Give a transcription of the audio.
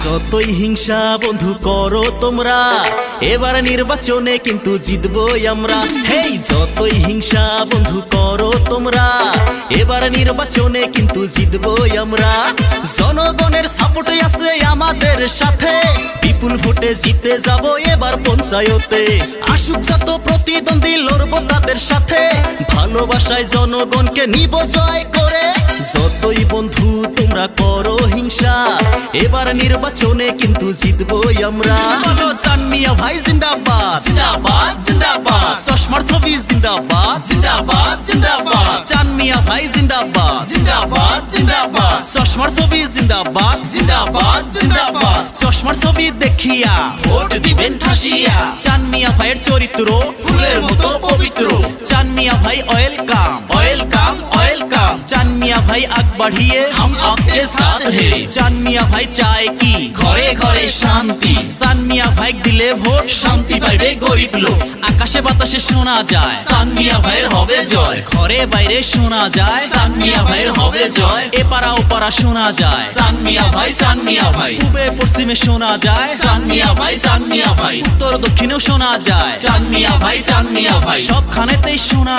যতই হিংসা বন্ধু করো তোমরা, এবার নির্বাচনে কিন্তু জিতবই আমরা। হেই যতই হিংসা বন্ধু করো তোমরা, এবার নির্বাচনে কিন্তু জিতবই আমরা। জনগণের সাপোর্টে আছে আমাদের সাথে, বিপুল ভোটে জিতে যাব এবার পঞ্চায়েতে। আসুক যত প্রতিদ্বন্দ্বী লড়বো তাদের সাথে, ভালোবাসায় জনগণকে নিব জয় করে। যতই বন্ধু তোমরা করো হিংসা, এবার নির্বাচনে কিন্তু জিতবই আমরা। বলো চান মিয়া ভাই জিন্দাবাদ, জিন্দাবাদ জিন্দাবাদ। চশমার ছবি জিন্দাবাদ, জিন্দাবাদ জিন্দাবাদ। চান মিয়া ভাই জিন্দাবাদ, জিন্দাবাদ জিন্দাবাদ। চশমার ছবি জিন্দাবাদ, জিন্দাবাদ জিন্দাবাদ। চশমার ছবি দেখিয়া ভোট দিবেন ঠাসিয়া। চান মিয়া ভাইয়ের চরিত্র ফুলের মতো পবিত্র। চান মিয়া ভাই ওয়েলকাম, ওয়েলকাম ওয়েলকাম। চান মিয়া ভাই আগ বাড়িয়ে हम आपके साथ है। চান মিয়া ভাই চায় কি ঘরে ঘরে শান্তি। চান মিয়া ভাই দিলে ভোট শান্তি পাইবে গরিব লোক। আকাশে বাতাসে শোনা যায় চান মিয়া ভাইয়ের হবে জয়। ঘরে বাইরে শোনা যায় চান মিয়া ভাইয়ের হবে জয়। এপারা ওপারা শোনা যায় চান মিয়া ভাই, চান মিয়া ভাই। পূবে পশ্চিমে শোনা যায় চান মিয়া ভাই, চান মিয়া ভাই। উত্তর দক্ষিণেও শোনা যায় চান মিয়া ভাই, চান মিয়া ভাই। সবখানেতেই শোনা